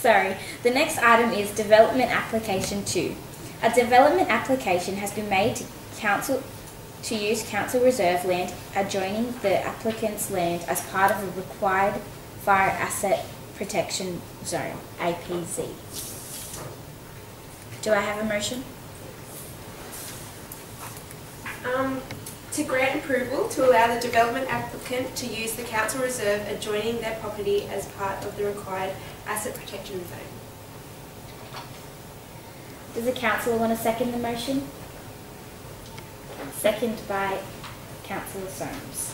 The next item is Development Application 2. A development application has been made to use council reserve land adjoining the applicant's land as part of a required Fire Asset Protection Zone, APZ. Do I have a motion? To grant approval to allow the development applicant to use the council reserve adjoining their property as part of the required asset protection zone. Does the councillor want to second the motion? Second by Councillor Soames.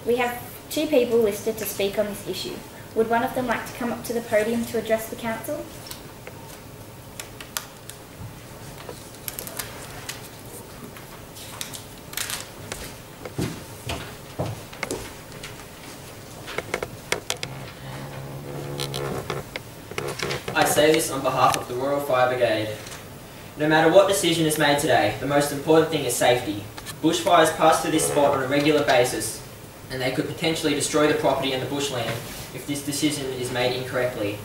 We have two people listed to speak on this issue. Would one of them like to come up to the podium to address the council? I say this on behalf of the Royal Fire Brigade. No matter what decision is made today, the most important thing is safety. Bushfires pass through this spot on a regular basis, and they could potentially destroy the property and the bushland if this decision is made incorrectly.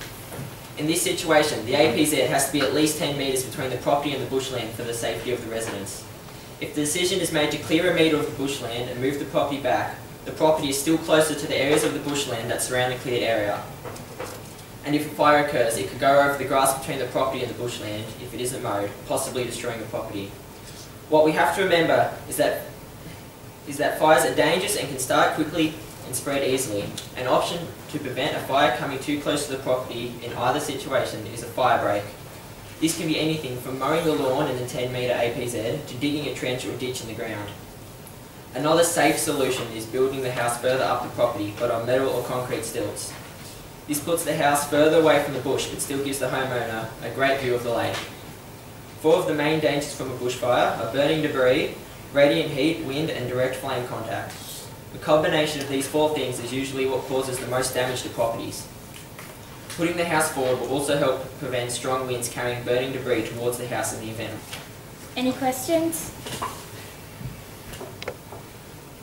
In this situation, the APZ has to be at least 10 metres between the property and the bushland for the safety of the residents. If the decision is made to clear a metre of the bushland and move the property back, the property is still closer to the areas of the bushland that surround the cleared area. And if a fire occurs, it could go over the grass between the property and the bushland if it isn't mowed, possibly destroying the property. What we have to remember is that fires are dangerous and can start quickly and spread easily. An option to prevent a fire coming too close to the property in either situation is a fire break. This can be anything from mowing the lawn in the 10-metre APZ to digging a trench or ditch in the ground. Another safe solution is building the house further up the property, but on metal or concrete stilts. This puts the house further away from the bush but still gives the homeowner a great view of the lake. 4 of the main dangers from a bushfire are burning debris, radiant heat, wind and direct flame contact. The combination of these 4 things is usually what causes the most damage to properties. Putting the house forward will also help prevent strong winds carrying burning debris towards the house in the event. Any questions?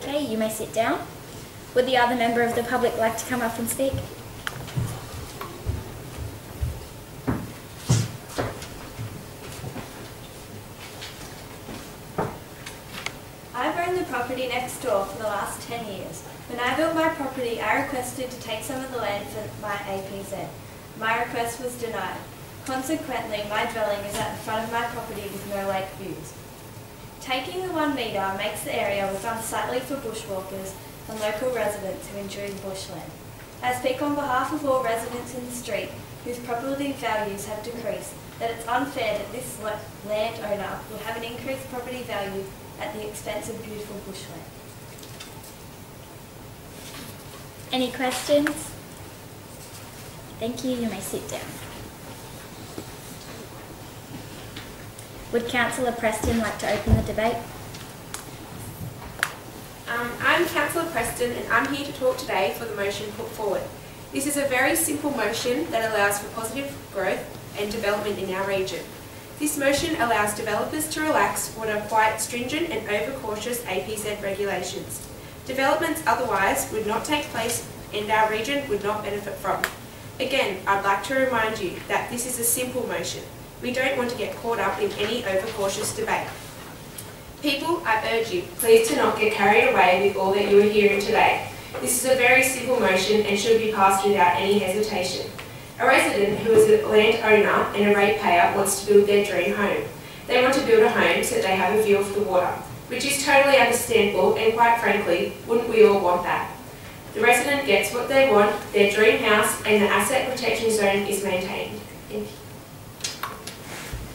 Okay, you may sit down. Would the other member of the public like to come up and speak? I've owned the property next door for the last 10 years. When I built my property, I requested to take some of the land for my APZ. My request was denied. Consequently, my dwelling is at the front of my property with no lake views. Taking the 1 metre makes the area look unsightly for bushwalkers and local residents who enjoy bushland. I speak on behalf of all residents in the street whose property values have decreased, that it's unfair that this landowner will have an increased property value at the expense of beautiful bushland. Any questions? Thank you. You may sit down. Would Councillor Preston like to open the debate? I'm Councillor Preston and I'm here to talk today for the motion put forward. This is a very simple motion that allows for positive growth and development in our region. This motion allows developers to relax what are quite stringent and overcautious APZ regulations. Developments otherwise would not take place and our region would not benefit from. Again, I'd like to remind you that this is a simple motion. We don't want to get caught up in any overcautious debate. People, I urge you, please do not get carried away with all that you are hearing today. This is a very simple motion and should be passed without any hesitation. A resident who is a landowner and a ratepayer wants to build their dream home. They want to build a home so that they have a view of the water, which is totally understandable and quite frankly, wouldn't we all want that? The resident gets what they want, their dream house and the asset protection zone is maintained. Thank you.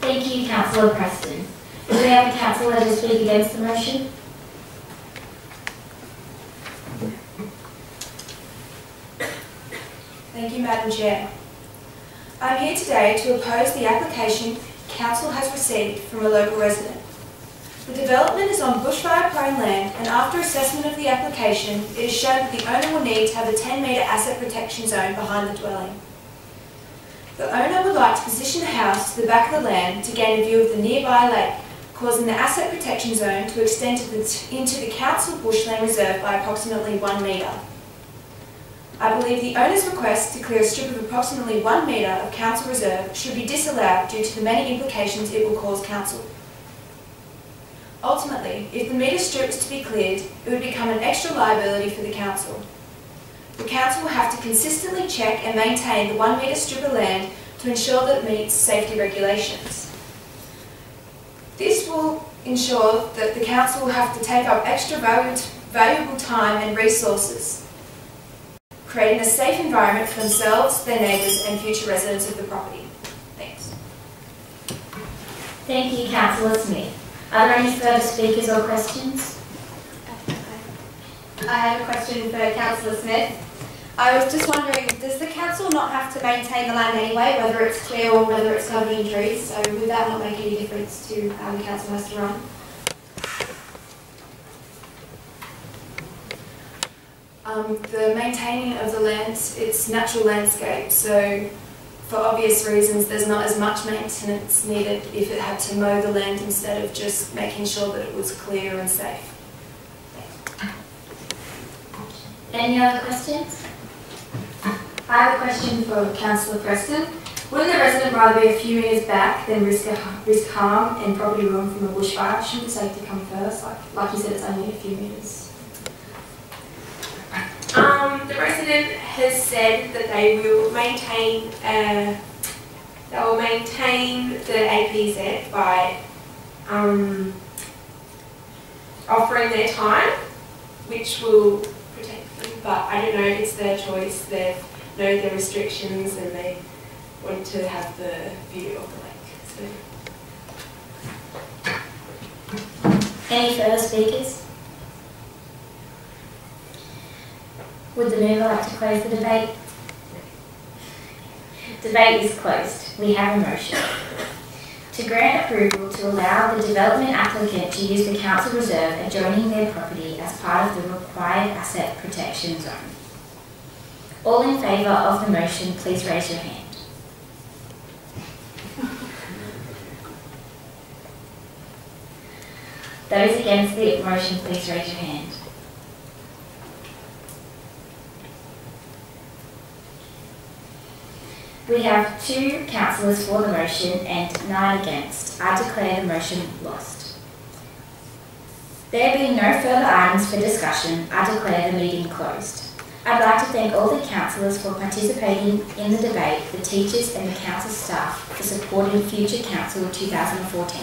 Thank you, Councillor Preston. Do we have a councillor to speak against the motion? Thank you, Madam Chair. I'm here today to oppose the application Council has received from a local resident. The development is on bushfire-prone land, and after assessment of the application, it is shown that the owner will need to have a 10-metre asset protection zone behind the dwelling. The owner would like to position the house to the back of the land to gain a view of the nearby lake, causing the asset protection zone to extend into the council bushland reserve by approximately 1 metre. I believe the owner's request to clear a strip of approximately 1 metre of council reserve should be disallowed due to the many implications it will cause council. Ultimately, if the metre strip is to be cleared, it would become an extra liability for the council. The council will have to consistently check and maintain the 1 metre strip of land to ensure that it meets safety regulations. This will ensure that the council will have to take up extra valuable time and resources, creating a safe environment for themselves, their neighbours and future residents of the property. Thanks. Thank you, Councillor Smith. Are there any further speakers or questions? I have a question for Councillor Smith. I was just wondering, does the council not have to maintain the land anyway, whether it's clear or whether it's covered in trees? So would that not make any difference to how the council has to run? The maintaining of the land, it's natural landscape, so for obvious reasons there's not as much maintenance needed if it had to mow the land instead of just making sure that it was clear and safe. Any other questions? I have a question for Councillor Preston. Wouldn't the resident rather be a few metres back than risk harm and property ruin from a bushfire? Shouldn't the safety come first? Like you said, it's only a few metres. The resident has said that they will maintain the APZ by offering their time, which will protect them. But I don't know, it's their choice. They know their restrictions and they want to have the view of the lake. So. Any further speakers? Would the mover like to close the debate? Debate is closed. We have a motion. To grant approval to allow the development applicant to use the council reserve adjoining their property as part of the required asset protection zone. All in favour of the motion, please raise your hand. Those against the motion, please raise your hand. We have 2 councillors for the motion and 9 against. I declare the motion lost. There being no further items for discussion, I declare the meeting closed. I'd like to thank all the councillors for participating in the debate, the teachers and the council staff for supporting future council 2014.